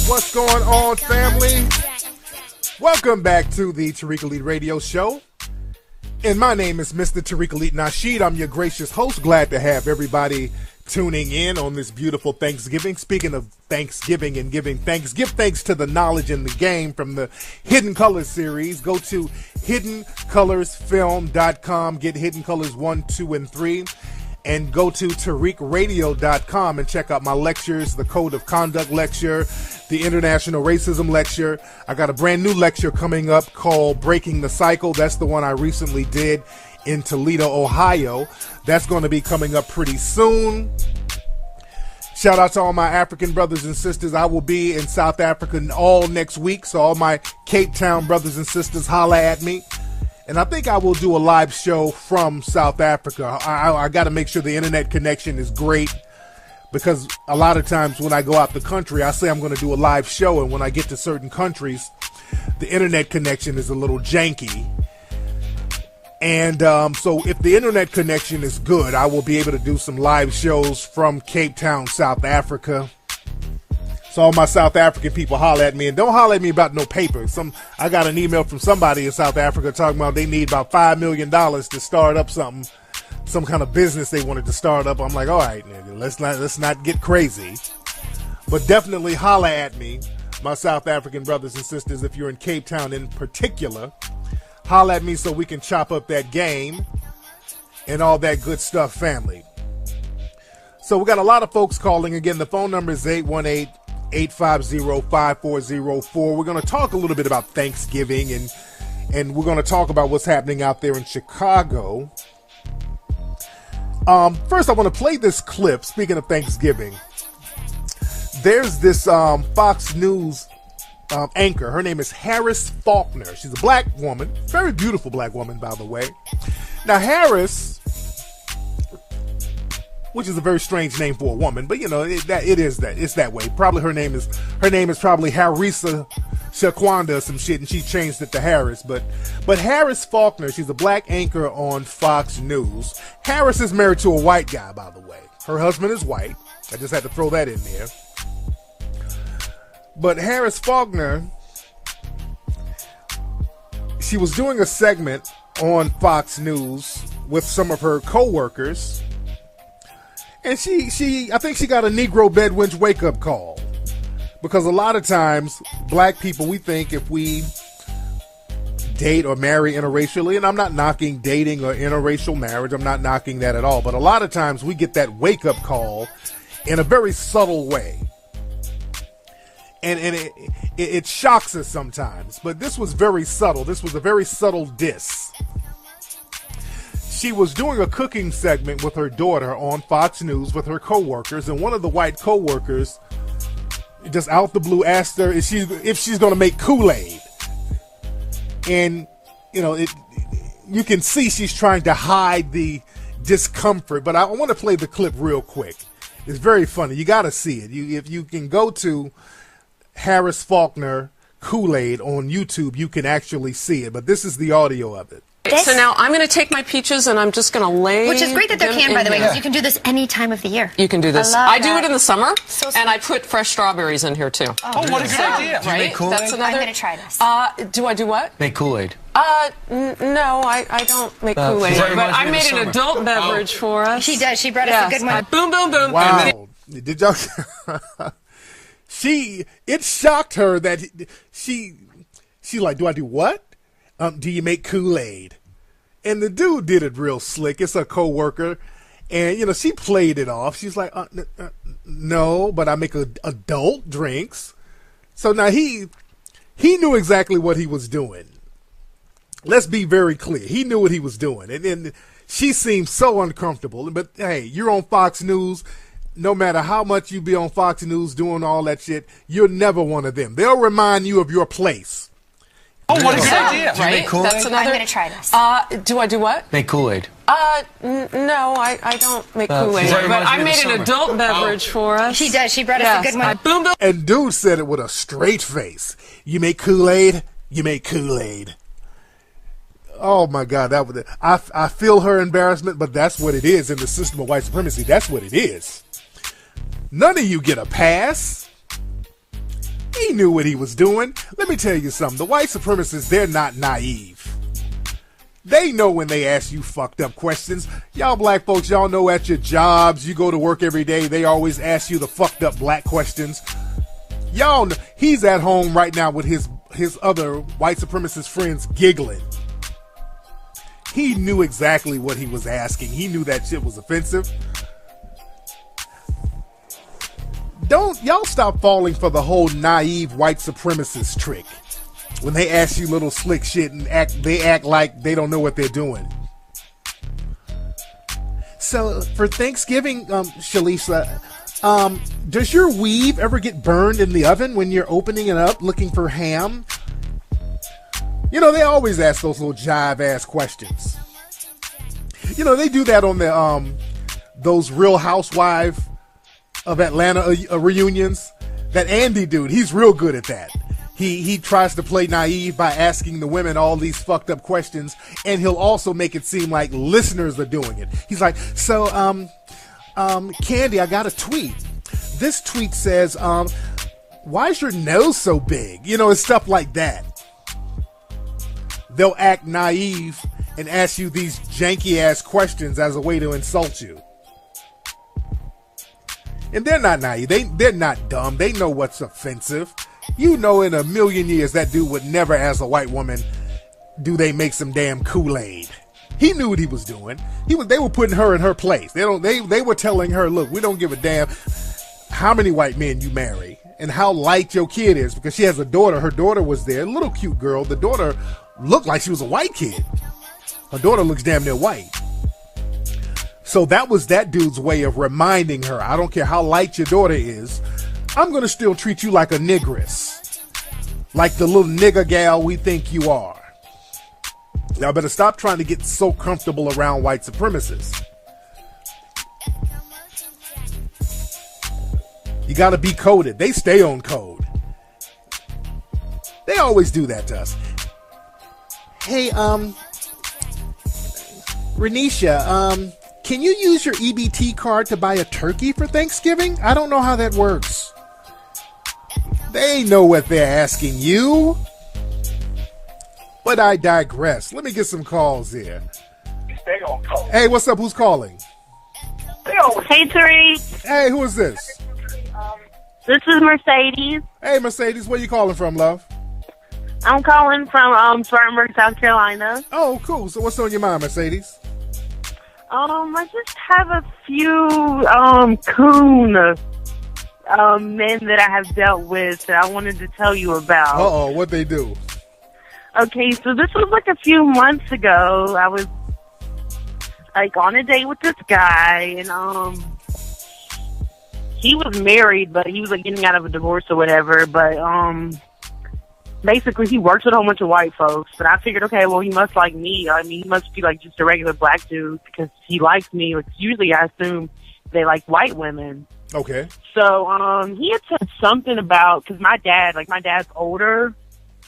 What's going on, family? Welcome back to the Tariq Nasheed Radio Show. And my name is Mr. Tariq Nasheed. I'm your gracious host. Glad to have everybody tuning in on this beautiful Thanksgiving. Speaking of Thanksgiving and giving thanks, give thanks to the knowledge in the game from the Hidden Colors series. Go to hiddencolorsfilm.com. Get Hidden Colors 1, 2, and 3. And go to TariqRadio.com and check out my lectures, the Code of Conduct lecture, the International Racism lecture. I got a brand new lecture coming up called Breaking the Cycle. That's the one I recently did in Toledo, Ohio. That's going to be coming up pretty soon. Shout out to all my African brothers and sisters. I will be in South Africa all next week. So all my Cape Town brothers and sisters, holla at me. And I think I will do a live show from South Africa. I got to make sure the internet connection is great, because a lot of times when I go out the country, I say I'm going to do a live show, and when I get to certain countries, the internet connection is a little janky. And so if the internet connection is good, I will be able to do some live shows from Cape Town, South Africa. So all my South African people holler at me, and don't holler at me about no paper. I got an email from somebody in South Africa talking about they need about $5 million to start up something, some kind of business they wanted to start up. I'm like, all right, nigga, let's not get crazy, but definitely holler at me, my South African brothers and sisters. If you're in Cape Town in particular, holler at me so we can chop up that game and all that good stuff, family. So we got a lot of folks calling. Again, the phone number is 818-850-5404. We're going to talk a little bit about Thanksgiving, and we're going to talk about what's happening out there in Chicago. First, I want to play this clip. Speaking of Thanksgiving, there's this Fox News anchor. Her name is Harris Faulkner. She's a black woman, very beautiful black woman, by the way. Now, Harris, which is a very strange name for a woman, but you know it's that way. Probably her name is probably Harissa Shaquanda or some shit, and she changed it to Harris. But Harris Faulkner, she's a black anchor on Fox News. Harris is married to a white guy, by the way. Her husband is white. I just had to throw that in there. But Harris Faulkner, she was doing a segment on Fox News with some of her co-workers. And I think she got a Negro bedwench wake-up call. Because a lot of times, black people, we think if we date or marry interracially, and I'm not knocking dating or interracial marriage, I'm not knocking that at all, but a lot of times we get that wake-up call in a very subtle way. And it shocks us sometimes. But this was very subtle. This was a very subtle diss. She was doing a cooking segment with her daughter on Fox News with her co-workers, and one of the white co-workers just out the blue asked her if she's going to make Kool-Aid. And, you know, you can see she's trying to hide the discomfort, but I want to play the clip real quick. It's very funny. You got to see it. If you can go to Harris Faulkner Kool-Aid on YouTube, you can actually see it, but this is the audio of it. So now I'm going to take my peaches and I'm just going to lay. Which is great that they're canned, by the way, because you can do this any time of the year. You can do this. I do it in the summer, so and I put fresh strawberries in here too. Oh, what a good idea! Right? Make Kool-Aid? That's another. I'm going to try this. Do I do what? Make Kool-Aid. No, I don't make Kool-Aid, but I made an adult beverage for us. She does. She brought us a good one. Boom, boom, boom. Wow! Did y'all? It shocked her that she like, do I do what? Do you make Kool-Aid? And the dude did it real slick. It's a co-worker. And, you know, she played it off. She's like, no, but I make adult drinks. So now he knew exactly what he was doing. Let's be very clear. He knew what he was doing. And then she seemed so uncomfortable. But, hey, you're on Fox News. No matter how much you be on Fox News doing all that shit, you're never one of them. They'll remind you of your place. Oh, what a good idea! Right? That's another. I'm going to try this. Do I do what? Make Kool-Aid. No, I don't make Kool-Aid, but I made an adult beverage for us. She does. She brought us a good one. Boom, boom. And dude said it with a straight face. You make Kool-Aid? You make Kool-Aid. Oh my God, I feel her embarrassment, but that's what it is in the system of white supremacy. That's what it is. None of you get a pass. He knew what he was doing. Let me tell you something. The white supremacists, they're not naive. They know when they ask you fucked up questions. Y'all black folks, y'all know at your jobs, you go to work every day, they always ask you the fucked up black questions. Y'all know, he's at home right now with his other white supremacist friends giggling. He knew exactly what he was asking. He knew that shit was offensive. Don't y'all stop falling for the whole naive white supremacist trick. When they ask you little slick shit and they act like they don't know what they're doing. So for Thanksgiving, Shalisa, does your weave ever get burned in the oven when you're opening it up looking for ham? You know, they always ask those little jive-ass questions. You know, they do that on the those Real Housewife of Atlanta reunions. That Andy dude, he's real good at that. He tries to play naive by asking the women all these fucked up questions, and he'll also make it seem like listeners are doing it. He's like, so, Candy, I got a tweet. This tweet says, why is your nose so big? You know, it's stuff like that. They'll act naive and ask you these janky-ass questions as a way to insult you. And they're not naive. They're not dumb. They know what's offensive. You know, in a million years, that dude would never ask a white woman, do they make some damn Kool-Aid? He knew what he was doing. They were putting her in her place. They were telling her, look, we don't give a damn how many white men you marry and how light your kid is, because she has a daughter. Her daughter was there, a little cute girl. The daughter looked like she was a white kid. Her daughter looks damn near white. So that was that dude's way of reminding her, I don't care how light your daughter is, I'm going to still treat you like a negress. Like the little nigger gal we think you are. Y'all better stop trying to get so comfortable around white supremacists. You got to be coded. They stay on code. They always do that to us. Hey, Renisha, can you use your EBT card to buy a turkey for Thanksgiving? I don't know how that works. They know what they're asking you. But I digress. Let me get some calls here. Hey, what's up? Who's calling? Hey, Tariq. Hey, who is this? This is Mercedes. Hey, Mercedes. Where you calling from, love? I'm calling from Spartanburg, South Carolina. Oh, cool. So what's on your mind, Mercedes? I just have a few coon men that I have dealt with that I wanted to tell you about. Uh-oh, what'd they do? Okay, so this was like a few months ago. I was like on a date with this guy, and he was married, but he was like getting out of a divorce or whatever. But basically, he works with a whole bunch of white folks. But I figured, okay, well, he must like me. I mean, he must be like just a regular black dude because he likes me. Which usually I assume they like white women. Okay. So he had said something about, because my dad's older.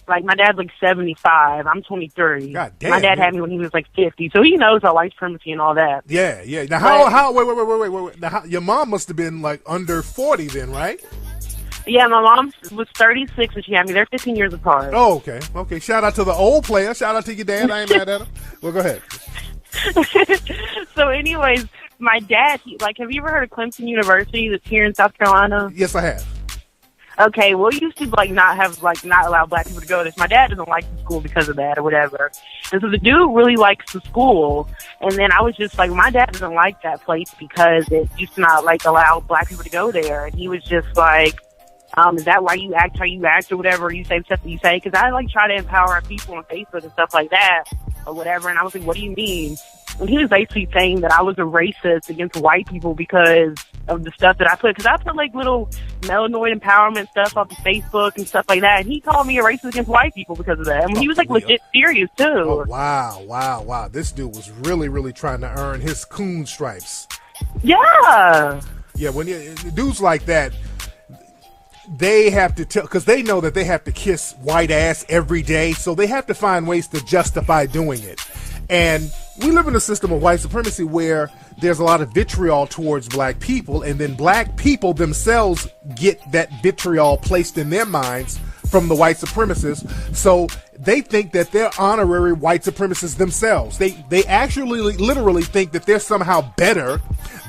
Like, my dad's like 75. I'm 23. God damn. My dad had me when he was like 50. So he knows about white supremacy and all that. Yeah, yeah. Now, wait. Now, your mom must have been like under 40 then, right? Yeah, my mom was 36 when she had me. They're 15 years apart. Oh, okay. Okay. Shout out to the old player. Shout out to your dad. I ain't mad at him. Well, go ahead. So anyways, my dad, have you ever heard of Clemson University that's here in South Carolina? Yes, I have. Okay, well, it used to not allow black people to go to this. My dad doesn't like the school because of that or whatever. And so the dude really likes the school. And then I was just like, my dad doesn't like that place because it used to not allow black people to go there. And he was just like, is that why you act how you act or whatever? Or you say stuff that you say? Because I try to empower our people on Facebook and stuff like that or whatever. And I was like, what do you mean? And he was basically saying that I was a racist against white people because of the stuff that I put. Because I put little melanoid empowerment stuff up on Facebook and stuff like that. And he called me a racist against white people because of that. I mean, he was legit serious too. Oh, wow. This dude was really, really trying to earn his coon stripes. Yeah. Yeah, when dudes like that, they have to tell, because they know that they have to kiss white ass every day, so they have to find ways to justify doing it. And we live in a system of white supremacy where there's a lot of vitriol towards black people, and then black people themselves get that vitriol placed in their minds from the white supremacists. So they think that they're honorary white supremacists themselves. They actually literally think that they're somehow better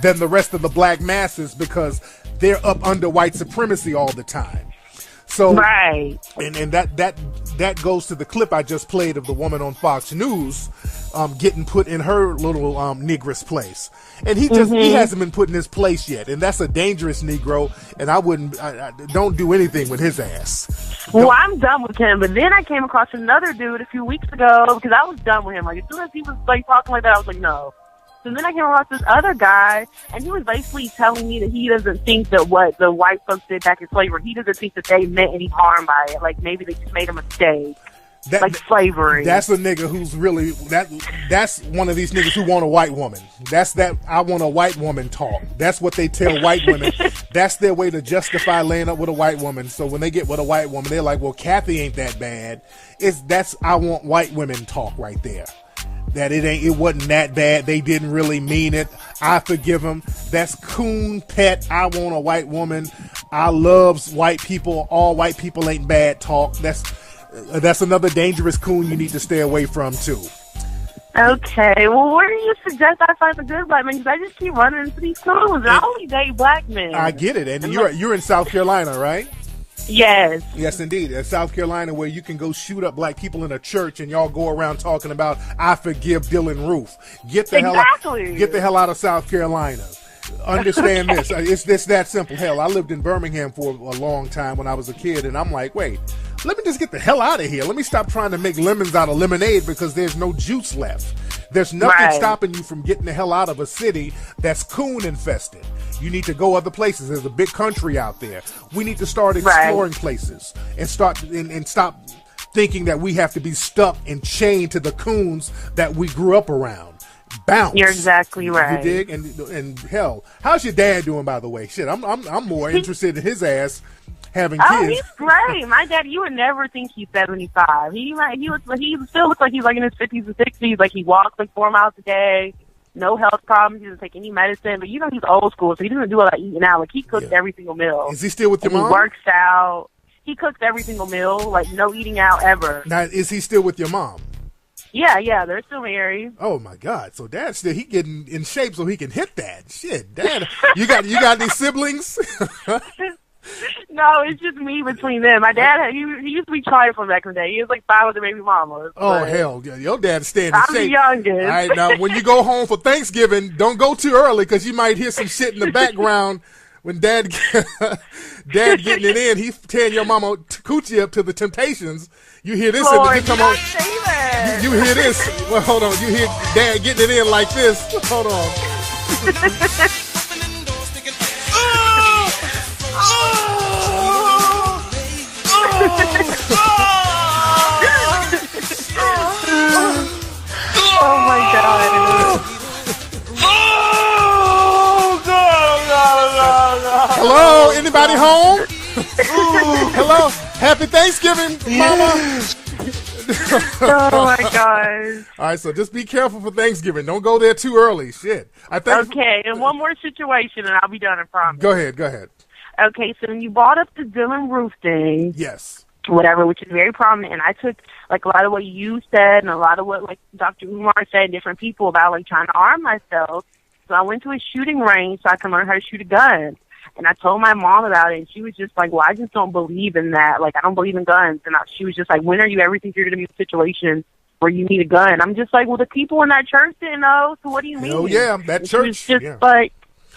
than the rest of the black masses because they're up under white supremacy all the time. So, right. And that goes to the clip I just played of the woman on Fox News getting put in her little negress place. And he hasn't been put in his place yet. And that's a dangerous Negro. And I don't do anything with his ass. Well, I'm done with him. But then I came across another dude a few weeks ago because I was done with him. Like, as soon as he was like talking like that, I was like, no. So then I came across this other guy, and he was basically telling me that he doesn't think that what the white folks did back in slavery, he doesn't think that they meant any harm by it. Like, maybe they just made a mistake. Like slavery. That's a nigga who's really, that's one of these niggas who want a white woman. That's that I want a white woman talk. That's what they tell white women. That's their way to justify laying up with a white woman. So when they get with a white woman, they're like, well, Kathy ain't that bad. That's I want white women talk right there. That it wasn't that bad. They didn't really mean it. I forgive them. That's coon pet. I want a white woman. I loves white people. All white people ain't bad talk. That's another dangerous coon you need to stay away from too. Okay, well, where do you suggest I find a good black man? Because I just keep running into these coons. I only date black men. I get it, and you're in South Carolina, right? Yes. Yes, indeed. In South Carolina, where you can go shoot up black people in a church, and y'all go around talking about I forgive Dylan Roof. Get the hell out of South Carolina. Understand this. It's that simple. Hell, I lived in Birmingham for a long time when I was a kid, and I'm like, wait, let me just get the hell out of here. Let me stop trying to make lemons out of lemonade because there's no juice left. There's nothing stopping you from getting the hell out of a city that's coon infested. You need to go other places. There's a big country out there. We need to start exploring places and stop thinking that we have to be stuck and chained to the coons that we grew up around. Bounce. You're exactly right. You dig? And hell, how's your dad doing, by the way? Shit, I'm more interested in his ass having kids. Oh, he's great. My dad, you would never think he's 75. He still looks like he's like in his 50s and 60s. Like he walks like 4 miles a day. No health problems. He doesn't take any medicine. But you know he's old school, so he doesn't do all that eating out. Like he cooks every single meal. Is he still with your mom? He works out. He cooks every single meal. Like no eating out ever. Now, is he still with your mom? Yeah, they're still married. Oh my God! So Dad's still getting in shape so he can hit that shit. Dad, you got any siblings? No, it's just me between them. My dad, he used to be trifling back in the day. He was like 5 other baby mamas. Oh hell, your dad's staying in shape. I'm the youngest. All right, now when you go home for Thanksgiving, don't go too early because you might hear some shit in the background. When Dad getting it in, he's tearing your mama coochie up to the Temptations. You hear this, Lord, and you come on. You hear this? Well, hold on. You hear Dad getting it in like this? Hold on. Oh my God. Hello, anybody home? Hello, happy Thanksgiving, Mama. Oh my gosh. All right, so just be careful for Thanksgiving. Don't go there too early. Shit. Okay, and one more situation, and I'll be done. I promise. Go ahead. Okay, so when you brought up the Dylan Roof thing, yes, whatever, which is very prominent, and I took like a lot of what you said and a lot of what like Dr. Umar said, different people about like trying to arm myself. So I went to a shooting range so I can learn how to shoot a gun. And I told my mom about it, and she was just like, well, I just don't believe in that. Like, I don't believe in guns. And she was just like, when are you ever think you're going to be in a situation where you need a gun? I'm just like, well, the people in that church didn't know, so what do you mean? Oh, yeah, that and church. She was just like,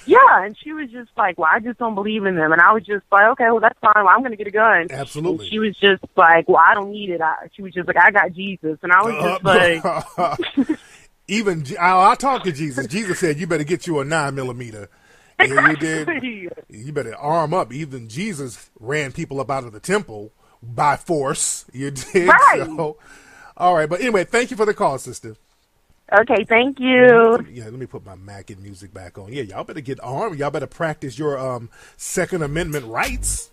yeah, and she was just like, well, I just don't believe in them. And I was just like, okay, well, that's fine. Well, I'm going to get a gun. Absolutely. And she was just like, well, I don't need it. She was just like, I got Jesus. And I was just like... I talked to Jesus. Jesus said, you better get you a 9mm. Yeah, you did. You better arm up. Even Jesus ran people up out of the temple by force. You did. Right. So, all right. But anyway, thank you for the call, sister. Okay, thank you. Yeah, let me put my Mackin music back on. Yeah, y'all better get armed. Y'all better practice your Second Amendment rights.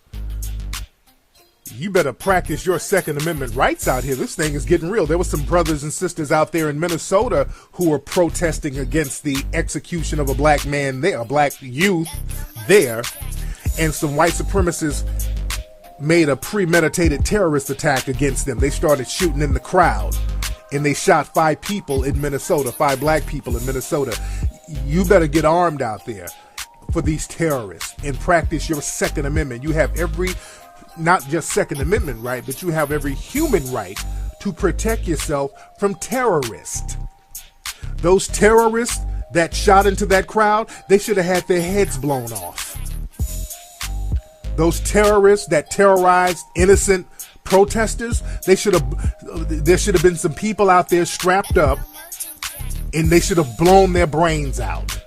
you better practice your Second Amendment rights out here. This thing is getting real. There were some brothers and sisters out there in Minnesota who were protesting against the execution of a black man there, a black youth there, and some white supremacists made a premeditated terrorist attack against them. They started shooting in the crowd, and they shot 5 people in Minnesota, 5 black people in Minnesota. You better get armed out there for these terrorists and practice your Second Amendment. You have every, not just Second Amendment right, but you have every human right to protect yourself from terrorists. Those terrorists that shot into that crowd, they should have had their heads blown off. Those terrorists that terrorized innocent protesters, there should have been some people out there strapped up, and they should have blown their brains out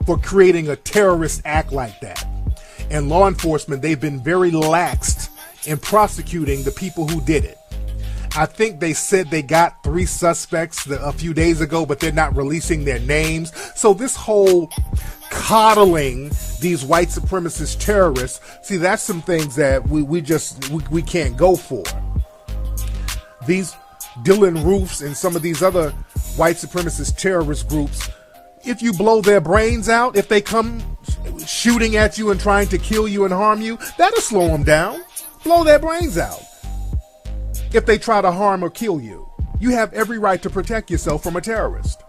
for creating a terrorist act like that. And law enforcement, they've been very lax in prosecuting the people who did it. I think they said they got 3 suspects a few days ago, but they're not releasing their names. So this whole coddling these white supremacist terrorists, see, that's some things that we can't go for. These Dylan Roofs and some of these other white supremacist terrorist groups, if you blow their brains out, if they come shooting at you and trying to kill you and harm you, that'll slow them down. Blow their brains out. If they try to harm or kill you, you have every right to protect yourself from a terrorist.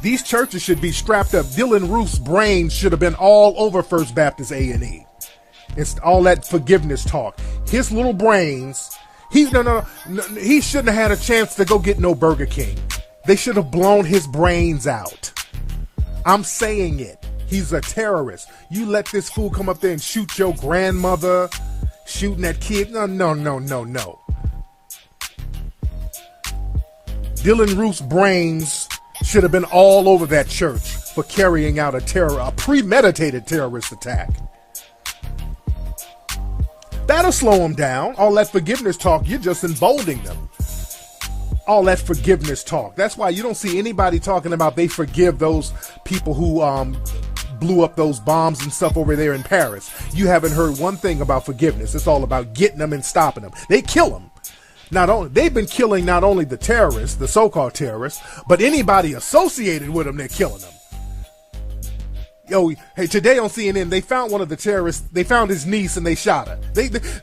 These churches should be strapped up. Dylan Roof's brains should have been all over First Baptist A&E. It's all that forgiveness talk. His little brains, he shouldn't have had a chance to go get no Burger King. They should have blown his brains out. I'm saying it. He's a terrorist. You let this fool come up there and shoot your grandmother, shooting that kid. No. Dylan Roof's brains should have been all over that church for carrying out a premeditated terrorist attack. That'll slow them down. All that forgiveness talk, you're just emboldening them. All that forgiveness talk. That's why you don't see anybody talking about they forgive those people who blew up those bombs and stuff over there in Paris. You haven't heard one thing about forgiveness. It's all about getting them and stopping them. They kill them. They've been killing not only the terrorists, the so-called terrorists, but anybody associated with them, they're killing them. Hey, today on CNN, they found one of the terrorists. They found his niece and they shot her.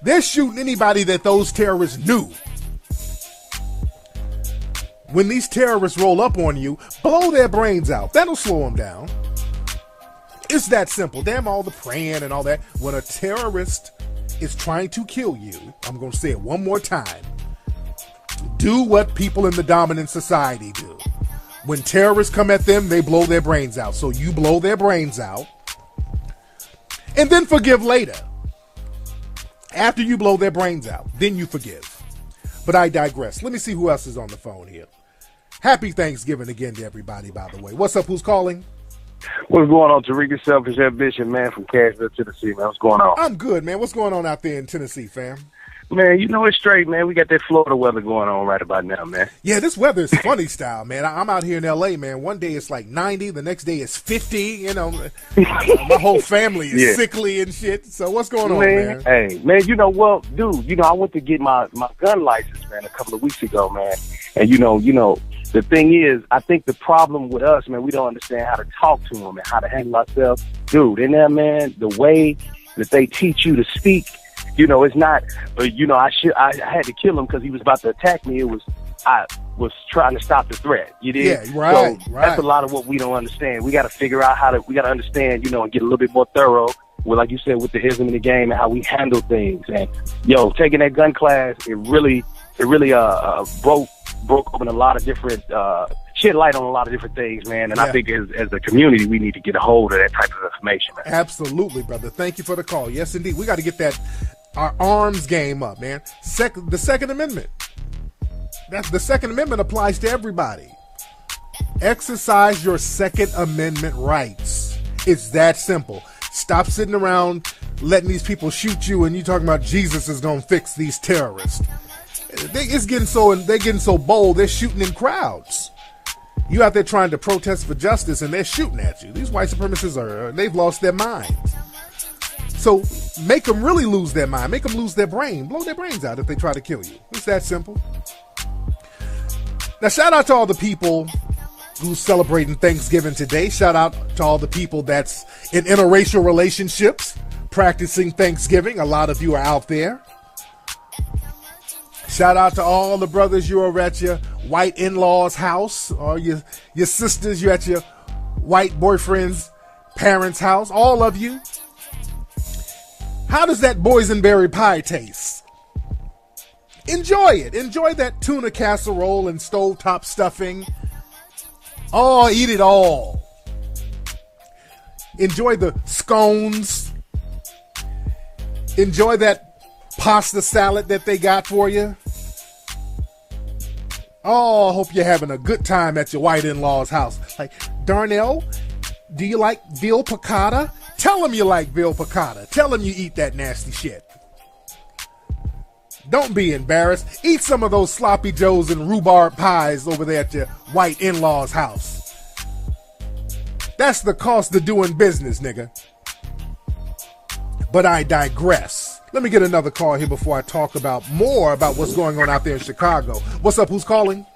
They're shooting anybody that those terrorists knew. When these terrorists roll up on you, blow their brains out. That'll slow them down. It's that simple. Damn all the praying and all that. When a terrorist is trying to kill you, I'm going to say it one more time. Do what people in the dominant society do. When terrorists come at them, they blow their brains out. So you blow their brains out and then forgive later. After you blow their brains out, then you forgive. But I digress. Let me see who else is on the phone here. Happy Thanksgiving again to everybody, by the way. What's up? Who's calling? What's going on, Tariq? Selfish Ambition, man, from Cashville, Tennessee, man. What's going on? I'm good, man. What's going on out there in Tennessee, fam? Man, you know it's straight, man. We got that Florida weather going on right about now, man. Yeah, this weather is funny style, man. I'm out here in L.A., man. One day it's like 90, the next day it's 50, you know. My whole family is sickly and shit. So what's going on, man? Hey, man, dude, I went to get my gun license, man, a couple of weeks ago, man. And, you know, the thing is, I think the problem with us, man, we don't understand how to talk to them and how to handle ourselves. Dude, in there, man, the way that they teach you to speak, you know, it's not, I had to kill him because he was about to attack me. I was trying to stop the threat. You did? Yeah, right, so that's a lot of what we don't understand. We got to figure out we got to understand, you know, and get a little bit more thorough with, like you said, with the ism in the game and how we handle things. And, taking that gun class, it really broke open a lot of different, shed light on a lot of different things, man. And I think as a community, we need to get a hold of that type of information, man. Absolutely, brother. Thank you for the call. Yes, indeed. We got to get our arms game up, man. The Second Amendment. The Second Amendment applies to everybody. Exercise your Second Amendment rights. It's that simple. Stop sitting around letting these people shoot you and you talking about Jesus is going to fix these terrorists. They're getting so bold, they're shooting in crowds. You out there trying to protest for justice and they're shooting at you. These white supremacists they've lost their minds. So make them really lose their mind, make them lose their brain, blow their brains out if they try to kill you. It's that simple. Now, shout out to all the people who's celebrating Thanksgiving today. Shout out to all the people that's in interracial relationships practicing Thanksgiving. A lot of you are out there. Shout out to all the brothers you are at your white in-laws house, or your sisters, you're at your white boyfriend's parents' house. All of you. How does that boysenberry pie taste? Enjoy it. Enjoy that tuna casserole and stovetop stuffing. Oh, eat it all. Enjoy the scones. Enjoy that pasta salad that they got for you. Oh, I hope you're having a good time at your white in-law's house. Like, Darnell, do you like veal piccata? Tell them you like veal piccata. Tell them you eat that nasty shit. Don't be embarrassed. Eat some of those sloppy joes and rhubarb pies over there at your white in-law's house. That's the cost of doing business, nigga. But I digress. Let me get another call here before I talk more about what's going on out there in Chicago. What's up? Who's calling?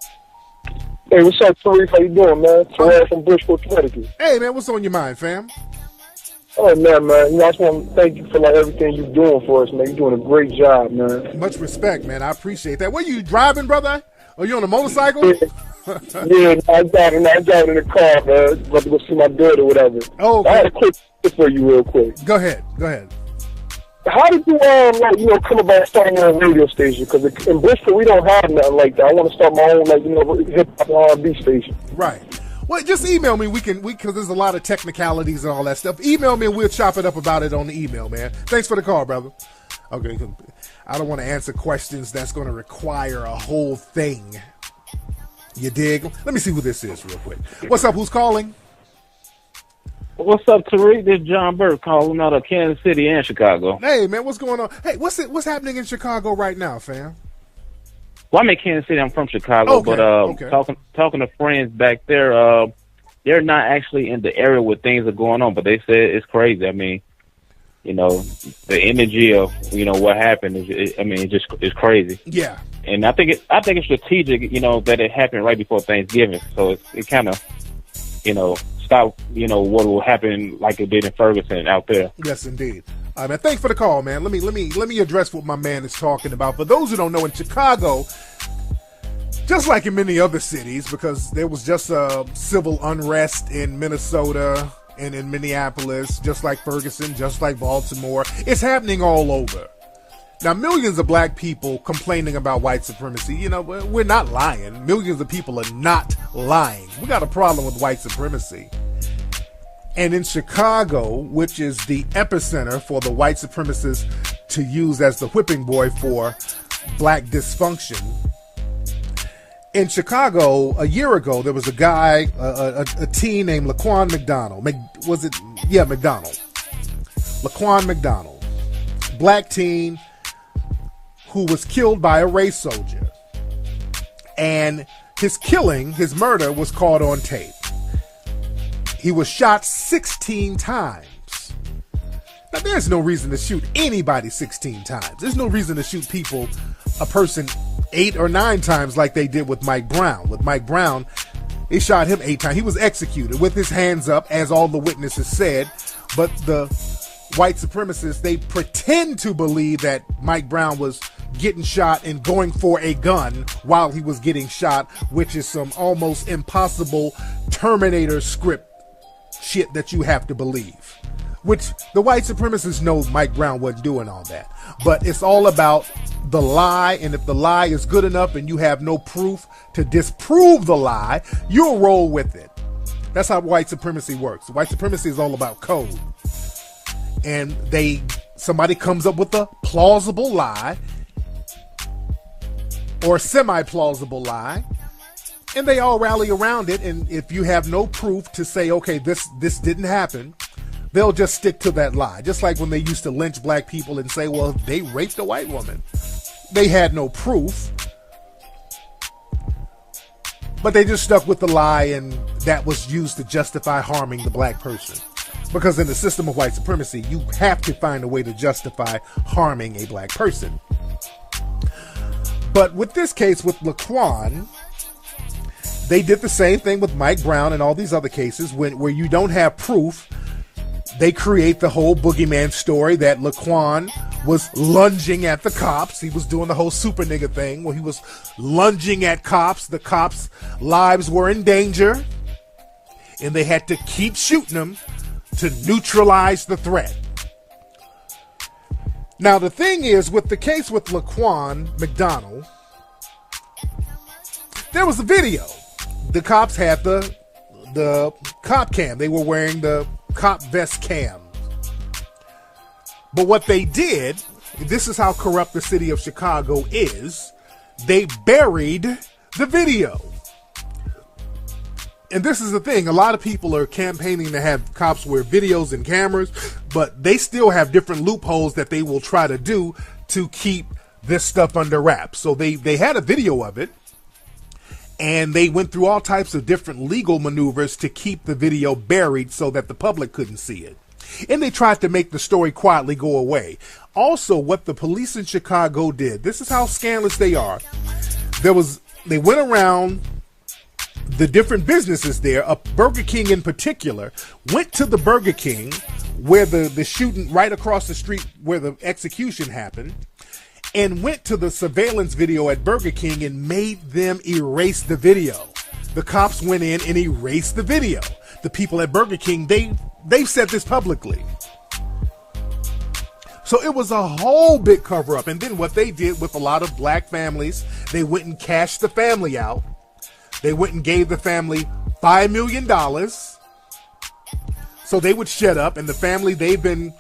Hey, what's up, Tariq? How you doing, man? Tariq from Bridgeport, Connecticut. Hey, man, what's on your mind, fam? Oh, man. I just want to thank you for everything you're doing for us, man. You're doing a great job, man. Much respect, man. I appreciate that. What, you driving, brother? Or you on a motorcycle? Yeah, I got in the car, man. About to go see my daughter or whatever. Oh, okay. I had a quick tip for you real quick. Go ahead. How did you, come about starting your own radio station? Because in Bristol, we don't have nothing like that. I want to start my own, hip-hop and R&B station. Right. Well, just email me. We because there's a lot of technicalities and all that stuff. Email me and we'll chop it up about it on the email, man. Thanks for the call, brother. Okay. I don't want to answer questions that's going to require a whole thing. You dig? Let me see who this is real quick. What's up? Who's calling? What's up, Tariq? This is John Burke calling out of Kansas City and Chicago. Hey, man, what's going on? Hey, what's happening in Chicago right now, fam? Well, I'm in Kansas City. I'm from Chicago, okay, but okay. talking to friends back there, they're not actually in the area where things are going on, but they said it's crazy. I mean, the energy of what happened is, it's crazy. Yeah. And I think it's strategic, that it happened right before Thanksgiving, so it kind of, stop, what will happen like it did in Ferguson out there. Yes, indeed. All right, man. Thanks for the call, man. Let me address what my man is talking about. For those who don't know, in Chicago, just like in many other cities, because there was just civil unrest in Minnesota and in Minneapolis, just like Ferguson, just like Baltimore, it's happening all over. Now, millions of black people complaining about white supremacy, we're not lying. Millions of people are not lying. We got a problem with white supremacy. And in Chicago, which is the epicenter for the white supremacists to use as the whipping boy for black dysfunction, in Chicago, a year ago, there was a guy, a teen named Laquan McDonald. McDonald. Laquan McDonald. Black teen who was killed by a race soldier. And his murder was caught on tape. He was shot 16 times. Now, there's no reason to shoot anybody 16 times. There's no reason to shoot a person 8 or 9 times like they did with Mike Brown. With Mike Brown, they shot him 8 times. He was executed with his hands up, as all the witnesses said. But the white supremacists, they pretend to believe that Mike Brown was getting shot and going for a gun while he was getting shot, which is some almost impossible Terminator script shit that you have to believe. Which the white supremacists know Mike Brown wasn't doing all that. But it's all about the lie, and if the lie is good enough and you have no proof to disprove the lie, you'll roll with it. That's how white supremacy works. White supremacy is all about code. And somebody comes up with a plausible lie or semi-plausible lie, and they all rally around it. And if you have no proof to say, okay, this didn't happen, they'll just stick to that lie. Just like when they used to lynch black people and say, well, they raped a white woman. They had no proof, but they just stuck with the lie, and that was used to justify harming the black person. Because in the system of white supremacy, you have to find a way to justify harming a black person. But with this case, with Laquan, they did the same thing with Mike Brown and all these other cases where you don't have proof. They create the whole boogeyman story that Laquan was lunging at the cops. He was doing the whole super nigga thing where he was lunging at cops. The cops' lives were in danger, and they had to keep shooting them to neutralize the threat. Now, the thing is, with the case with Laquan McDonald, there was a video. The cops had the cop cam. They were wearing the cop vest cam. But what they did, this is how corrupt the city of Chicago is, they buried the video. And this is the thing, a lot of people are campaigning to have cops wear videos and cameras, but they still have different loopholes that they will try to do to keep this stuff under wraps. So they had a video of it, and they went through all types of different legal maneuvers to keep the video buried so that the public couldn't see it. And they tried to make the story quietly go away. Also, what the police in Chicago did, this is how scandalous they are. They went around the different businesses there, Burger King in particular, went to the Burger King where the shooting right across the street where the execution happened, and went to the surveillance video at Burger King and made them erase the video. The cops went in and erased the video. The people at Burger King, they've said this publicly. So it was a whole big cover up. And then what they did with a lot of black families, they went and cashed the family out. They went and gave the family $5 million so they would shut up. And the family, they've been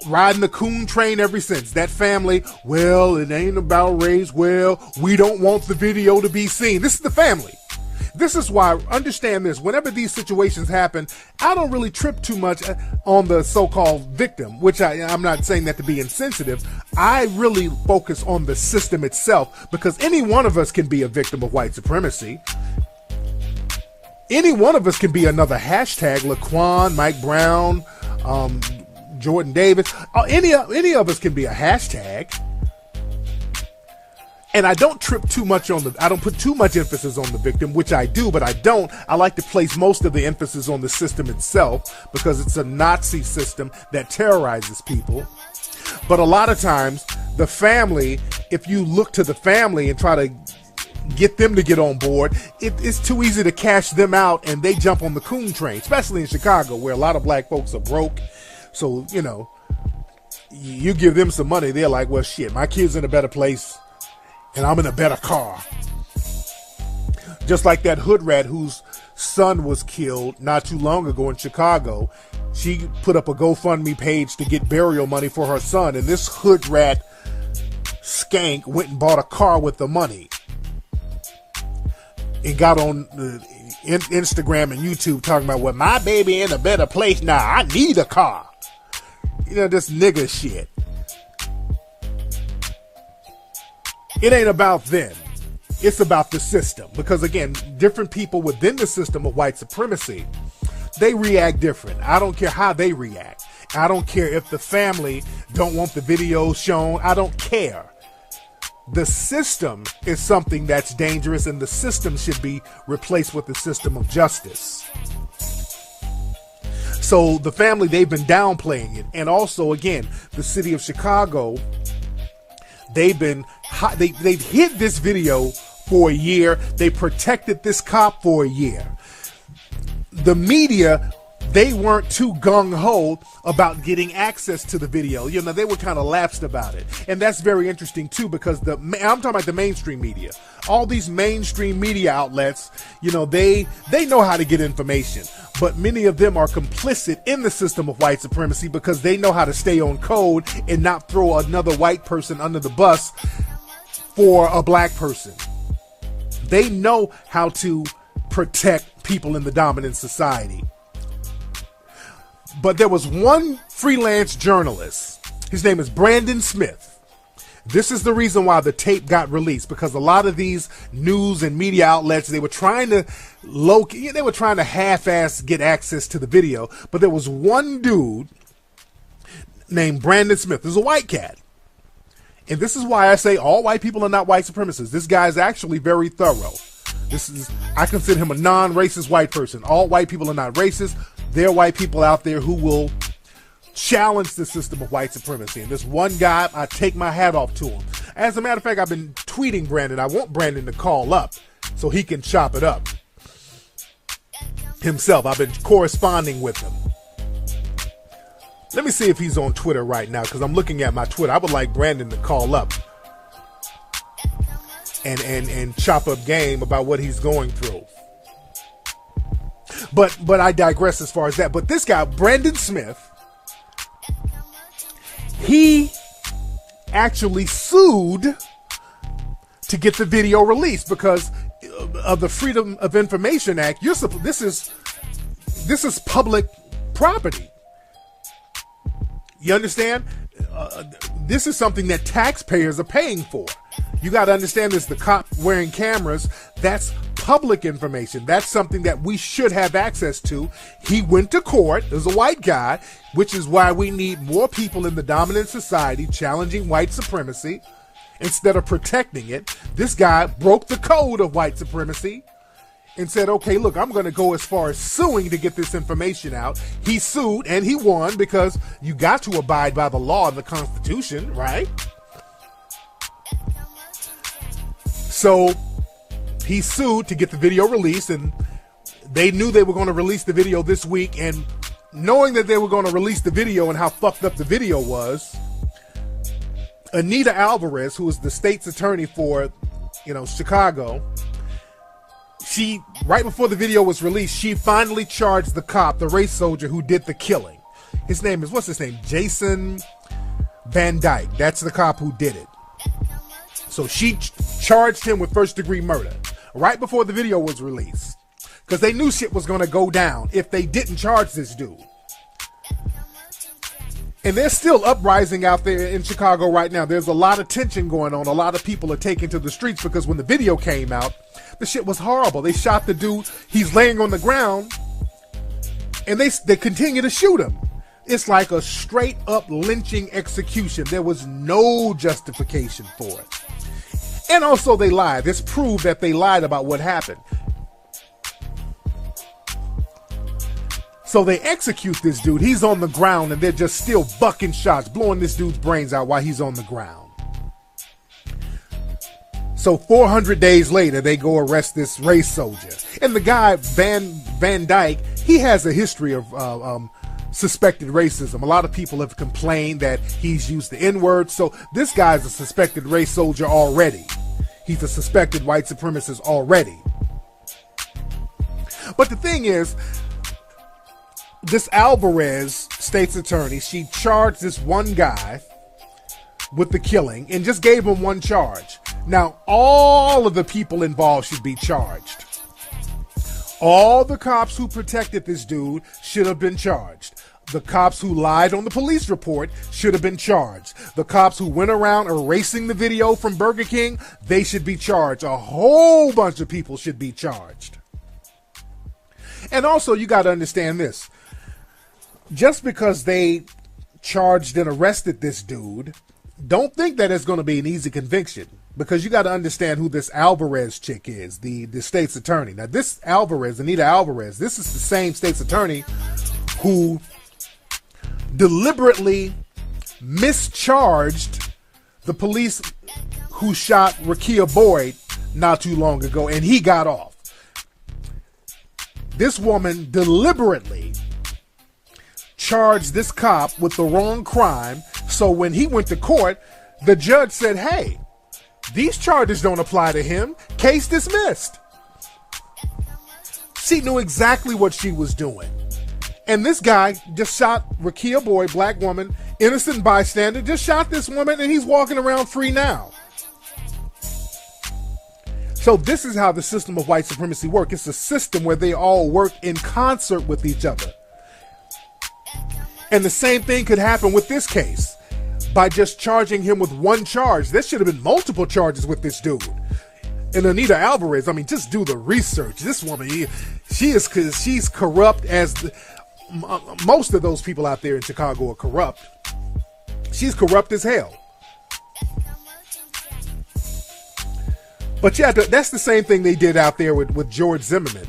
riding the coon train ever since. That family, well, it ain't about race. Well, we don't want the video to be seen. This is the family. This is why, understand this, whenever these situations happen, I don't really trip too much on the so-called victim, which I'm not saying that to be insensitive. I really focus on the system itself, because any one of us can be a victim of white supremacy. Any one of us can be another hashtag, Laquan, Mike Brown, Jordan Davis. Any of us can be a hashtag. And I don't trip too much I don't put too much emphasis on the victim, which I do, but I don't. I like to place most of the emphasis on the system itself, because it's a Nazi system that terrorizes people. But a lot of times, the family, if you look to the family and try to get them to get on board, it's too easy to cash them out and they jump on the coon train, especially in Chicago, where a lot of black folks are broke. So, you give them some money, they're like, well, shit, my kid's in a better place and I'm in a better car. Just like that hood rat whose son was killed not too long ago in Chicago. She put up a GoFundMe page to get burial money for her son, and this hood rat skank went and bought a car with the money and got on Instagram and YouTube talking about, well, my baby in a better place now, I need a car. This nigga shit. It ain't about them. It's about the system. Because again, different people within the system of white supremacy, they react different. I don't care how they react. I don't care if the family don't want the video shown. I don't care. The system is something that's dangerous, and the system should be replaced with the system of justice. So the family, they've been downplaying it. And also, again, the city of Chicago, they've hid this video for a year. They protected this cop for a year. The media, they weren't too gung-ho about getting access to the video. They were kind of lapsed about it. And that's very interesting too, because I'm talking about the mainstream media. All these mainstream media outlets, they know how to get information. But many of them are complicit in the system of white supremacy, because they know how to stay on code and not throw another white person under the bus for a black person. They know how to protect people in the dominant society. But there was one freelance journalist. His name is Brandon Smith. This is the reason why the tape got released, because a lot of these news and media outlets, they were trying to half-ass get access to the video, but there was one dude named Brandon Smith. There's a white cat. And this is why I say all white people are not white supremacists. This guy is actually very thorough. I consider him a non-racist white person. All white people are not racist. There are white people out there who will challenge the system of white supremacy. And this one guy, I take my hat off to him. As a matter of fact, I've been tweeting Brandon. I want Brandon to call up so he can chop it up himself. I've been corresponding with him. Let me see if he's on Twitter right now, because I'm looking at my Twitter. I would like Brandon to call up and chop up game about what he's going through. But I digress as far as that. But this guy, Brandon Smith, he actually sued to get the video released because of the Freedom of Information Act. This is public property. You understand? This is something that taxpayers are paying for. You got to understand this. The cop wearing cameras, that's public information. That's something that we should have access to. He went to court. There's a white guy, which is why we need more people in the dominant society challenging white supremacy instead of protecting it. This guy broke the code of white supremacy and said, okay, look, I'm going to go as far as suing to get this information out. He sued and he won, because you got to abide by the law and the Constitution, right? So he sued to get the video released, and they knew they were going to release the video this week. And knowing that they were going to release the video and how fucked up the video was, Anita Alvarez, who is the state's attorney for, Chicago, she, right before the video was released, she finally charged the cop, the race soldier who did the killing. His name is, what's his name? Jason Van Dyke. That's the cop who did it. So she charged him with first-degree murder right before the video was released, because they knew shit was going to go down if they didn't charge this dude. And there's still uprising out there in Chicago right now. There's a lot of tension going on. A lot of people are taking to the streets because when the video came out, the shit was horrible. They shot the dude. He's laying on the ground, and they continue to shoot him. It's like a straight up lynching execution. There was no justification for it. And also they lied. This proved that they lied about what happened. So they execute this dude. He's on the ground and they're just still bucking shots, blowing this dude's brains out while he's on the ground. So 400 days later, they go arrest this race soldier. And the guy, Van Dyke, he has a history of suspected racism. A lot of people have complained that he's used the N-word. So this guy's a suspected race soldier already. He's a suspected white supremacist already. But the thing is, this Alvarez, state's attorney, she charged this one guy with the killing and just gave him one charge. Now, all of the people involved should be charged. All the cops who protected this dude should have been charged. The cops who lied on the police report should have been charged. The cops who went around erasing the video from Burger King, they should be charged. A whole bunch of people should be charged. And also, you got to understand this. Just because they charged and arrested this dude, don't think that it's going to be an easy conviction, because you got to understand who this Alvarez chick is, the state's attorney. Now, this Alvarez, Anita Alvarez, this is the same state's attorney who deliberately mischarged the police who shot Rakia Boyd not too long ago, and he got off. This woman deliberately charged this cop with the wrong crime, so when he went to court, the judge said, hey, these charges don't apply to him. Case dismissed. She knew exactly what she was doing. And this guy just shot Rakia Boyd, black woman, innocent bystander, just shot this woman, and he's walking around free now. So this is how the system of white supremacy works. It's a system where they all work in concert with each other. And the same thing could happen with this case. by just charging him with one charge. There should have been multiple charges with this dude. And Anita Alvarez, I mean, just do the research. This woman, she's corrupt as most of those people out there in Chicago are corrupt. She's corrupt as hell. But yeah, that's the same thing they did out there with George Zimmerman.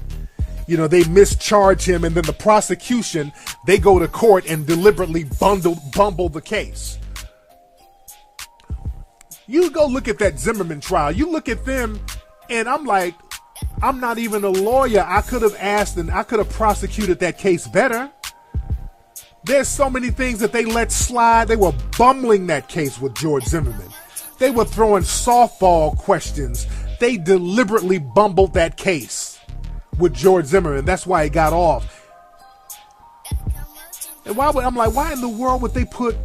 You know, they mischarge him, and then the prosecution, they go to court and deliberately bumble the case. You go look at that Zimmerman trial. You look at them, and I'm like, I'm not even a lawyer. I could have asked and I could have prosecuted that case better. There's so many things that they let slide. They were bumbling that case with George Zimmerman. They were throwing softball questions. They deliberately bumbled that case with George Zimmerman. That's why he got off. And why in the world would they put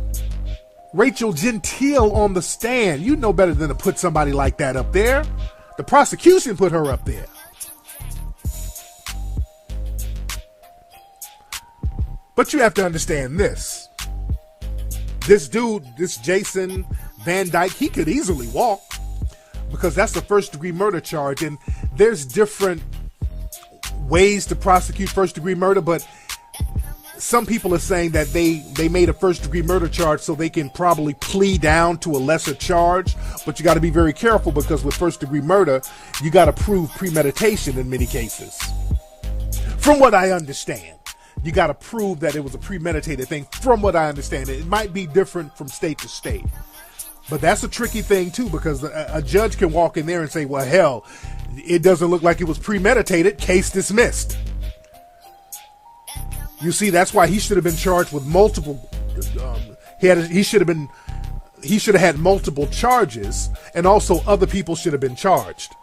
Rachel Gentile on the stand? You know better than to put somebody like that up there. The prosecution put her up there. But you have to understand this. This dude, this Jason Van Dyke, he could easily walk because that's a first-degree murder charge. And there's different ways to prosecute first-degree murder, but some people are saying that they made a first-degree murder charge so they can probably plea down to a lesser charge. But you got to be very careful because with first-degree murder, you got to prove premeditation in many cases. From what I understand, you got to prove that it was a premeditated thing. From what I understand, it might be different from state to state. But that's a tricky thing, too, because a judge can walk in there and say, well, hell, it doesn't look like it was premeditated. Case dismissed. You see, that's why he should have been charged with multiple. He should have had multiple charges, and also other people should have been charged.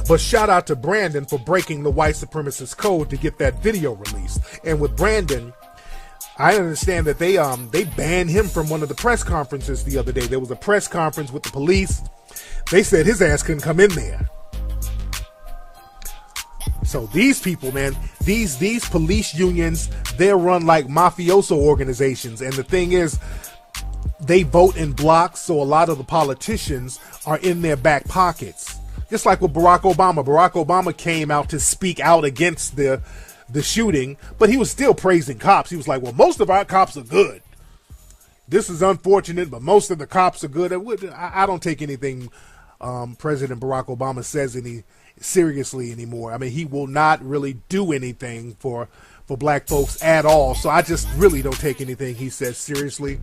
But shout out to Brandon for breaking the white supremacist code to get that video released. And with Brandon, I understand that they banned him from one of the press conferences the other day. There was a press conference with the police. They said his ass couldn't come in there. So these people, man, these police unions, they're run like mafioso organizations. And the thing is, they vote in blocks, so a lot of the politicians are in their back pockets. Just like with Barack Obama. Barack Obama came out to speak out against the shooting, but he was still praising cops. He was like, well, most of our cops are good. This is unfortunate, but most of the cops are good. I don't take anything President Barack Obama says seriously anymore. I mean, he will not really do anything for black folks at all. So I just really don't take anything he says seriously.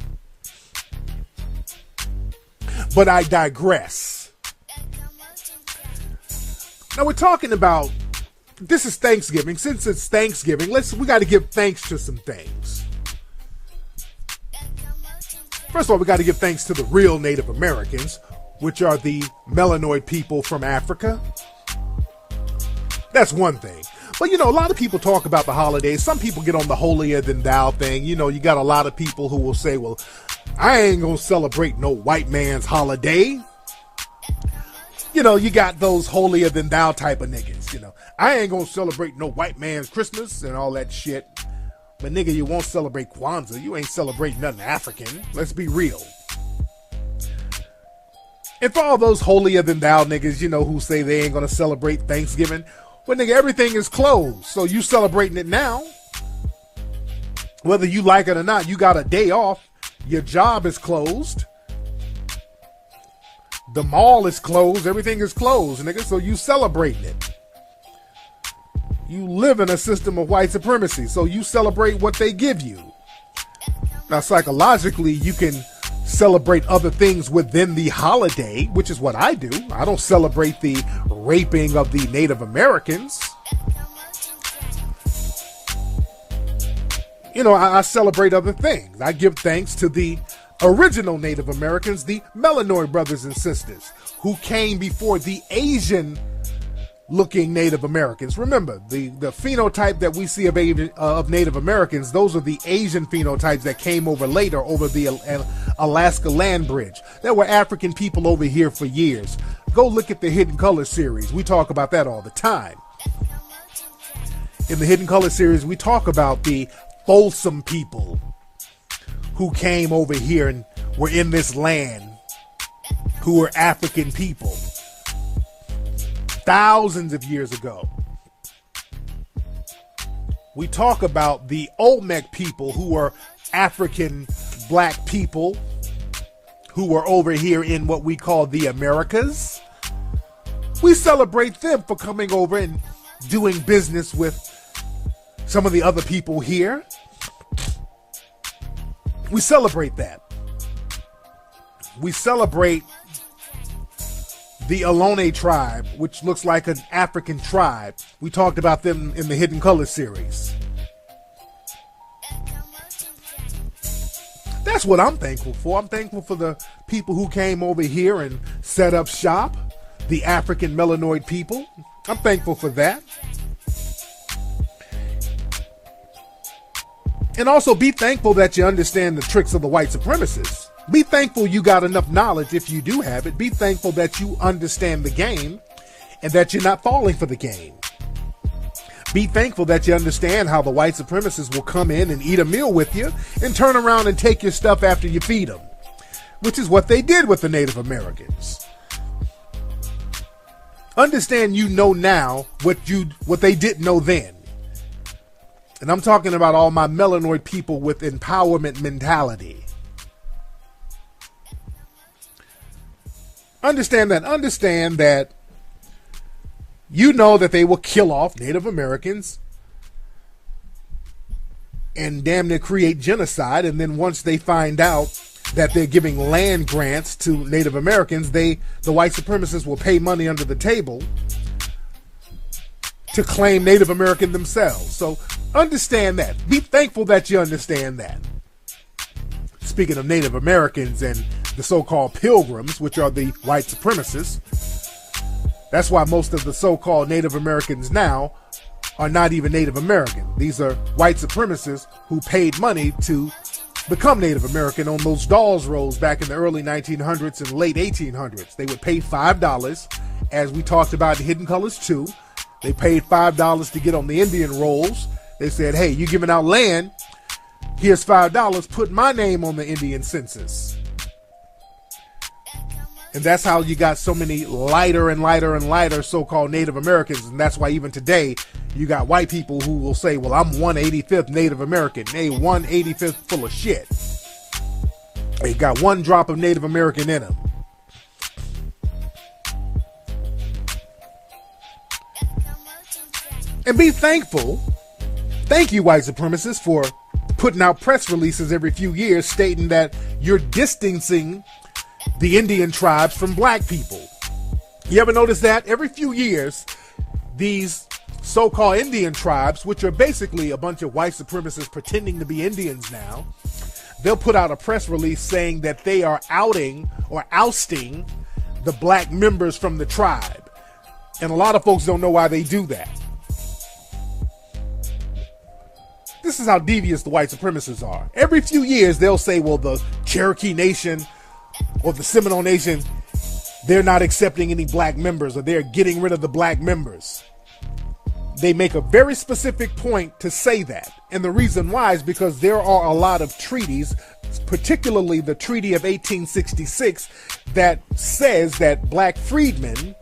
But I digress. Now we're talking about, this is Thanksgiving. Since it's Thanksgiving, we got to give thanks to some things. First of all, we got to give thanks to the real Native Americans, which are the melanoid people from Africa. That's one thing. But, you know, a lot of people talk about the holidays. Some people get on the holier than thou thing. You know, you got a lot of people who will say, well, I ain't going to celebrate no white man's holiday. You know, you got those holier than thou type of niggas, you know. I ain't going to celebrate no white man's Christmas and all that shit. But nigga, you won't celebrate Kwanzaa. You ain't celebrating nothing African. Let's be real. And for all those holier than thou niggas, you know, who say they ain't going to celebrate Thanksgiving, well, nigga, everything is closed. So you celebrating it now. Whether you like it or not, you got a day off. Your job is closed. The mall is closed. Everything is closed, nigga. So you celebrating it. You live in a system of white supremacy. So you celebrate what they give you. Now, psychologically, you can celebrate other things within the holiday, which is what I do. I don't celebrate the raping of the Native Americans. You know, I celebrate other things. I give thanks to the original Native Americans, the melanoid brothers and sisters, who came before the Asian-looking Native Americans. Remember, the phenotype that we see of Native Americans, those are the Asian phenotypes that came over later over the Alaska Land Bridge. There were African people over here for years. Go look at the Hidden Color series. We talk about that all the time. In the Hidden Color series, we talk about the Folsom people who came over here and were in this land, who were African people thousands of years ago. We talk about the Olmec people, who were African black people who were over here in what we call the Americas. We celebrate them for coming over and doing business with some of the other people here. We celebrate that. We celebrate the Ohlone tribe, which looks like an African tribe. We talked about them in the Hidden Colors series. That's what I'm thankful for. I'm thankful for the people who came over here and set up shop, the African melanoid people. I'm thankful for that. And also be thankful that you understand the tricks of the white supremacists. Be thankful you got enough knowledge, if you do have it. Be thankful that you understand the game and that you're not falling for the game. Be thankful that you understand how the white supremacists will come in and eat a meal with you and turn around and take your stuff after you feed them, which is what they did with the Native Americans. Understand you know now what they didn't know then. And I'm talking about all my melanoid people with empowerment mentality. Understand that you know that they will kill off Native Americans and damn near create genocide. And then once they find out that they're giving land grants to Native Americans, the white supremacists will pay money under the table to claim Native American themselves. So understand that. Be thankful that you understand that. Speaking of Native Americans and the so-called pilgrims, which are the white supremacists, that's why most of the so-called Native Americans now are not even Native American. These are white supremacists who paid money to become Native American on those Dawes rolls back in the early 1900s and late 1800s. They would pay $5, as we talked about in Hidden Colors 2. They paid $5 to get on the Indian rolls. They said, hey, you giving out land, here's $5, put my name on the Indian census. And that's how you got so many lighter and lighter and lighter so-called Native Americans. And that's why even today, you got white people who will say, well, I'm 1/85th Native American. They 1/85th full of shit. They got one drop of Native American in them. And be thankful. Thank you, white supremacists, for putting out press releases every few years stating that you're distancing the Indian tribes from black people. You ever notice that? Every few years, these so-called Indian tribes, which are basically a bunch of white supremacists pretending to be Indians now, they'll put out a press release saying that they are outing or ousting the black members from the tribe. And a lot of folks don't know why they do that. This is how devious the white supremacists are. Every few years, they'll say, well, the Cherokee Nation or the Seminole Nation, they're not accepting any black members, or they're getting rid of the black members. They make a very specific point to say that. And the reason why is because there are a lot of treaties, particularly the Treaty of 1866, that says that black freedmen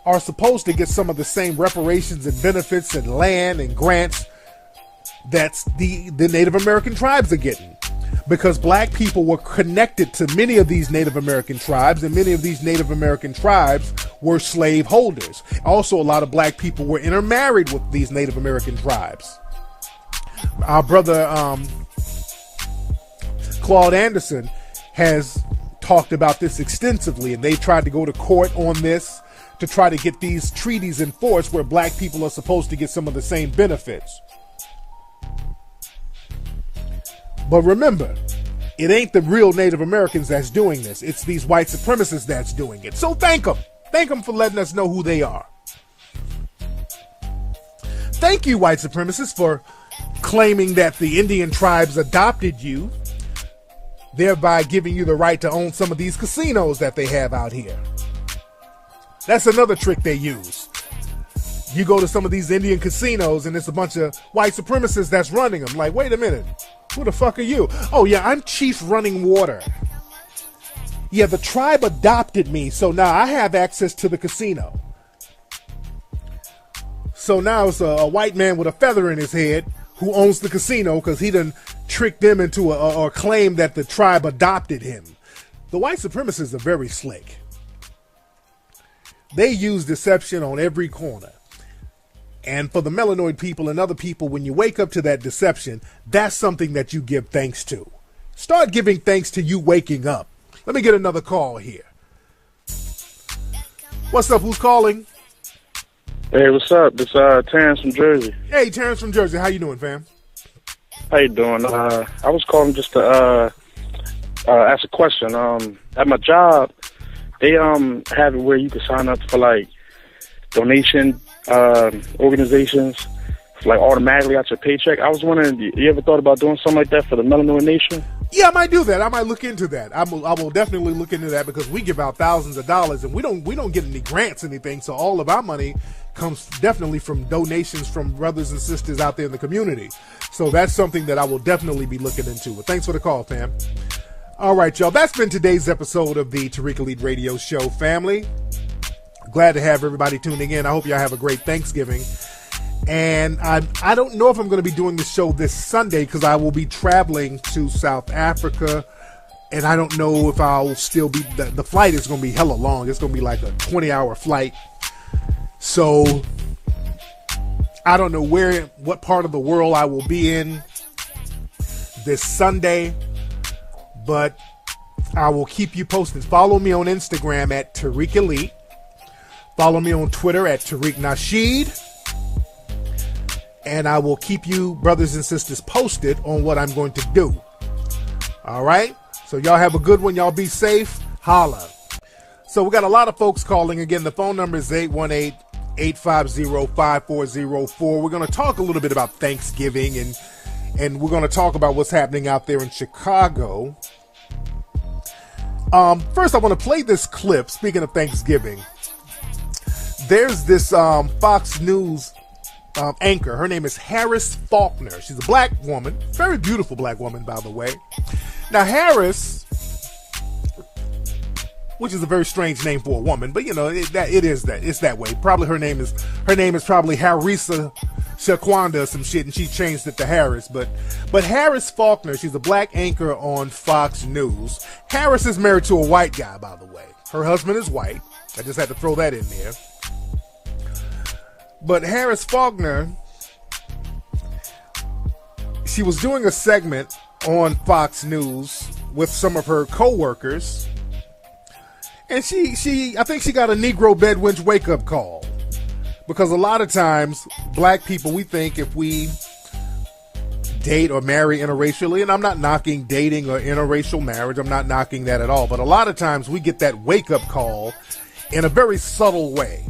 are supposed to get some of the same reparations and benefits and land and grants that's the Native American tribes are getting. Because black people were connected to many of these Native American tribes, and many of these Native American tribes were slave holders. Also, a lot of black people were intermarried with these Native American tribes. Our brother Claude Anderson has talked about this extensively, and they tried to go to court on this to try to get these treaties enforced where black people are supposed to get some of the same benefits. But remember, it ain't the real Native Americans that's doing this. It's these white supremacists that's doing it. So thank them. Thank them for letting us know who they are. Thank you, white supremacists, for claiming that the Indian tribes adopted you, thereby giving you the right to own some of these casinos that they have out here. That's another trick they use. You go to some of these Indian casinos and it's a bunch of white supremacists that's running them. Like, wait a minute. Who the fuck are you? Oh, yeah, I'm Chief Running Water. Yeah, the tribe adopted me, so now I have access to the casino. So now it's a white man with a feather in his head who owns the casino because he done tricked them into a claim that the tribe adopted him. The white supremacists are very slick. They use deception on every corner. And for the melanoid people and other people, when you wake up to that deception, that's something that you give thanks to. Start giving thanks to you waking up. Let me get another call here. What's up? Who's calling? Hey, what's up? It's Terrence from Jersey. Hey, Terrence from Jersey. How you doing, fam? How you doing? I was calling just to ask a question. At my job, they have it where you can sign up for like donation organizations, like automatically out your paycheck. I was wondering, you ever thought about doing something like that for the Melanoid Nation? Yeah, I might do that. I might look into that. I will definitely look into that because we give out thousands of dollars and we don't get any grants or anything. So all of our money comes definitely from donations from brothers and sisters out there in the community. So that's something that I will definitely be looking into. But thanks for the call, fam. All right, y'all. That's been today's episode of the Tariq Elite Radio Show, family. Glad to have everybody tuning in. I hope y'all have a great Thanksgiving. And I don't know if I'm going to be doing the show this Sunday because I will be traveling to South Africa. And I don't know if I'll still be... The flight is going to be hella long. It's going to be like a 20-hour flight. So I don't know what part of the world I will be in this Sunday. But I will keep you posted. Follow me on Instagram at Tariq Elite. Follow me on Twitter at Tariq Nasheed. And I will keep you, brothers and sisters, posted on what I'm going to do. All right? So y'all have a good one. Y'all be safe. Holla. So we got a lot of folks calling. Again, the phone number is 818-850-5404. We're going to talk a little bit about Thanksgiving, and we're going to talk about what's happening out there in Chicago. First, I want to play this clip. Speaking of Thanksgiving, there's this Fox News anchor. Her name is Harris Faulkner. She's a black woman, very beautiful black woman, by the way. Now, Harris, which is a very strange name for a woman, but you know it's that way. Probably her name is probably Harissa Shaquanda or some shit, and she changed it to Harris. But Harris Faulkner, she's a black anchor on Fox News. Harris is married to a white guy, by the way. Her husband is white. I just had to throw that in there. But Harris Faulkner, she was doing a segment on Fox News with some of her co-workers, and I think she got a Negro bedwench wake-up call. Because a lot of times, black people, we think if we date or marry interracially, and I'm not knocking dating or interracial marriage, I'm not knocking that at all, but a lot of times we get that wake-up call in a very subtle way.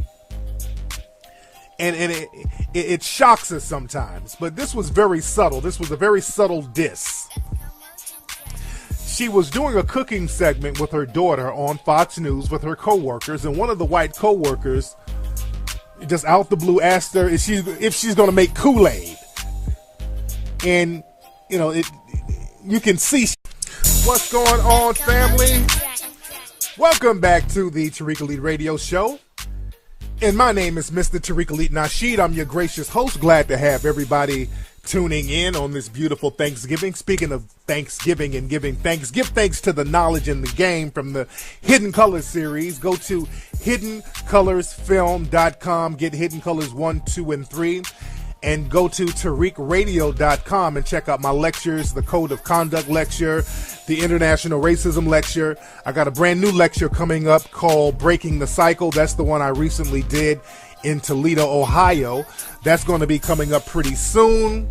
And it shocks us sometimes. But this was very subtle. This was a very subtle diss. She was doing a cooking segment with her daughter on Fox News with her co-workers, and one of the white co-workers just out the blue asked her if she's going to make Kool-Aid. And, you know, you can see what's going on, family. Welcome back to the Tariq Elite Radio Show. And my name is Mr. Tariq Elite Nasheed. I'm your gracious host. Glad to have everybody tuning in on this beautiful Thanksgiving. Speaking of Thanksgiving and giving thanks, give thanks to the knowledge in the game from the Hidden Colors series. Go to hiddencolorsfilm.com. Get Hidden Colors 1, 2, and 3. And go to tariqradio.com and check out my lectures, the Code of Conduct lecture, the International Racism lecture. I got a brand new lecture coming up called Breaking the Cycle. That's the one I recently did in Toledo, Ohio. That's going to be coming up pretty soon.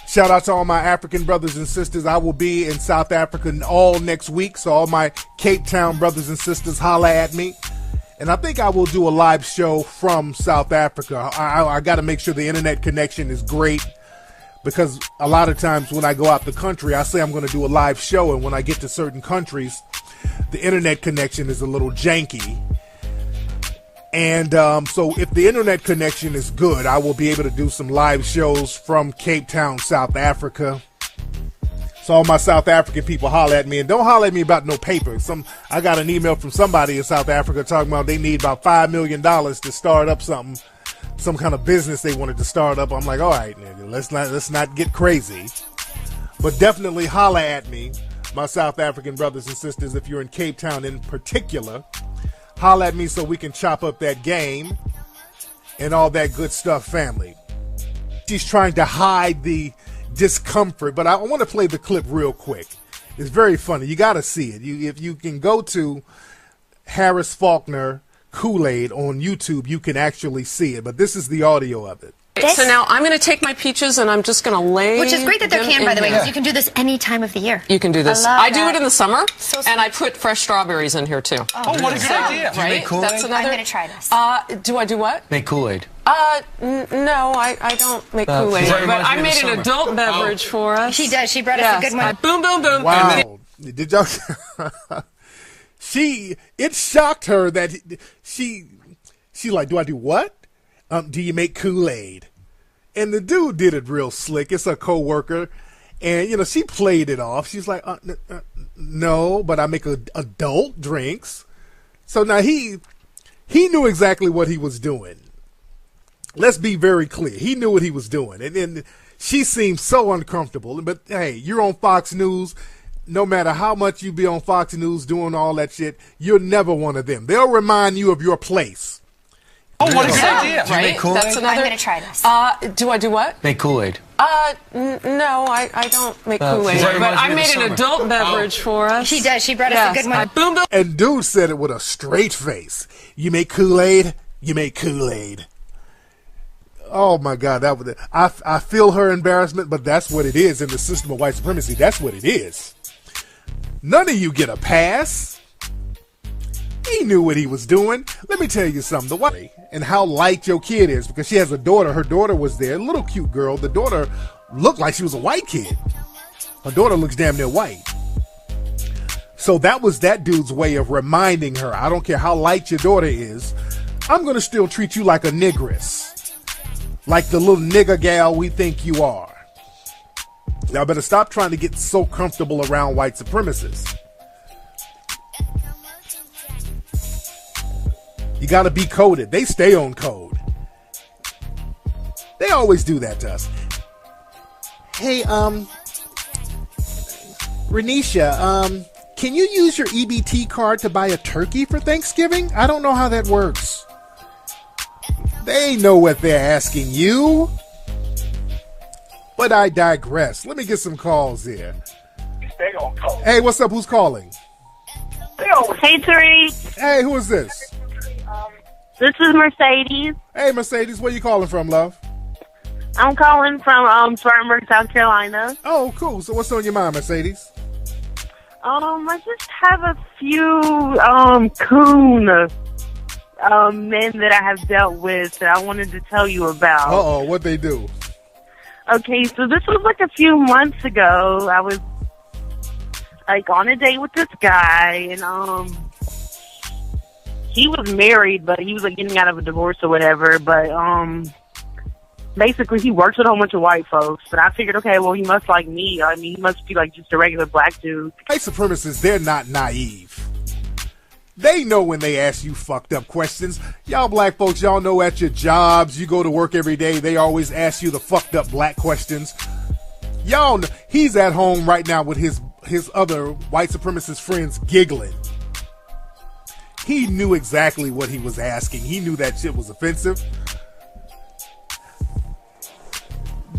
Shout out to all my African brothers and sisters. I will be in South Africa all next week, so all my Cape Town brothers and sisters, holla at me. And I think I will do a live show from South Africa. I got to make sure the internet connection is great, because a lot of times when I go out the country, I say I'm going to do a live show, and when I get to certain countries, the internet connection is a little janky. And so if the internet connection is good, I will be able to do some live shows from Cape Town, South Africa. So all my South African people holler at me, and don't holler at me about no paper. I got an email from somebody in South Africa talking about they need about $5 million to start up something, some kind of business they wanted to start up. I'm like, all right, nigga, let's not get crazy, but definitely holler at me, my South African brothers and sisters. If you're in Cape Town in particular, holler at me so we can chop up that game and all that good stuff, family. She's trying to hide the discomfort, but I want to play the clip real quick. It's very funny. You got to see it. If you can go to Harris Faulkner Kool-Aid on YouTube, you can actually see it. But this is the audio of it. So now I'm going to take my peaches and I'm just going to lay. Which is great that they're canned, by the way, because here. you can do this any time of the year. You can do this. I do it in the summer, So and I put fresh strawberries in here too. Oh, what a good idea. Right? Make Kool-Aid? That's another. I'm going to try this. Do I do what? Make Kool-Aid. No, I don't make Kool-Aid, very but much I in the made summer. an adult beverage for us. She does. She brought us a good one. Boom, boom, boom. Wow. Did y'all? It shocked her that she like, do I do what? Do you make Kool-Aid? And the dude did it real slick. It's a coworker, and she played it off. She's like, no, but I make adult drinks. So now he knew exactly what he was doing. Let's be very clear. He knew what he was doing, and then she seemed so uncomfortable. But hey, you're on Fox News. No matter how much you be on Fox News doing all that shit, you're never one of them. They'll remind you of your place. Oh, what a good idea. Right? Make Kool-Aid? That's another. I'm going to try this. Do I do what? Make Kool-Aid. No, I don't make Kool-Aid, very but much I in the made an summer. adult beverage for us. She does. She brought us a good one. Boom, boom. And dude said it with a straight face. You make Kool-Aid? You make Kool-Aid. Oh my God, that was. I feel her embarrassment, but that's what it is in the system of white supremacy. That's what it is. None of you get a pass. He knew what he was doing. Let me tell you something. The white and how light your kid is, because she has a daughter. Her daughter was there, a little cute girl. The daughter looked like she was a white kid. Her daughter looks damn near white. So that was that dude's way of reminding her, I don't care how light your daughter is, I'm going to still treat you like a negress. Like the little nigger gal we think you are. Y'all better stop trying to get so comfortable around white supremacists. You got to be coded. They stay on code. They always do that to us. Hey, Renisha, can you use your EBT card to buy a turkey for Thanksgiving? I don't know how that works. They know what they're asking you. But I digress. Let me get some calls here. Stay on code. Hey, what's up? Who's calling? Hey, Tariq. Hey, who is this? This is Mercedes. Hey, Mercedes, where you calling from, love? I'm calling from Spartanburg, South Carolina. Oh, cool. So what's on your mind, Mercedes? I just have a few coon men that I have dealt with that I wanted to tell you about. Uh-oh, what they do? Okay, so this was like a few months ago. I was like on a date with this guy, and he was married, but he was like getting out of a divorce or whatever. But basically, he works with a whole bunch of white folks. But I figured, okay, well, he must like me. I mean, he must be like just a regular black dude. White supremacists, they're not naive. They know when they ask you fucked up questions. Y'all black folks, y'all know at your jobs, you go to work every day, they always ask you the fucked up black questions. Y'all know, he's at home right now with his other white supremacist friends giggling. He knew exactly what he was asking. He knew that shit was offensive.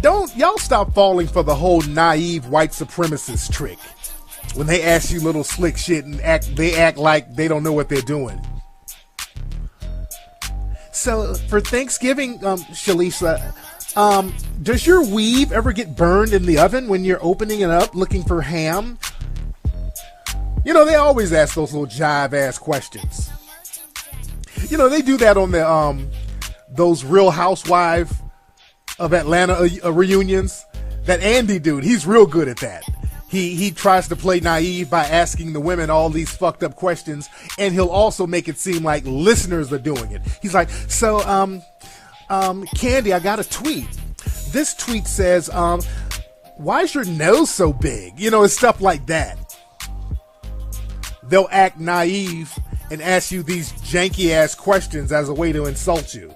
Don't y'all stop falling for the whole naive white supremacist trick. When they ask you little slick shit and they act like they don't know what they're doing. So for Thanksgiving, Shalisa, does your weave ever get burned in the oven when you're opening it up looking for ham? You know, they always ask those little jive-ass questions. You know, they do that on the those Real Housewife of Atlanta reunions. That Andy dude, he's real good at that. He tries to play naive by asking the women all these fucked up questions, and he'll also make it seem like listeners are doing it. He's like, so, Candy, I got a tweet. This tweet says, why is your nose so big? You know, it's stuff like that. They'll act naive and ask you these janky-ass questions as a way to insult you.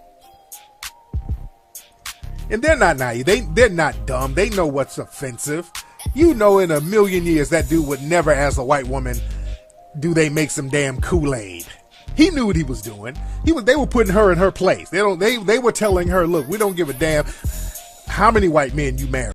And they're not naive. They're not dumb. They know what's offensive. You know, in a million years, that dude would never ask a white woman, do they make some damn Kool-Aid? He knew what he was doing. They were putting her in her place. They were telling her, look, we don't give a damn how many white men you marry.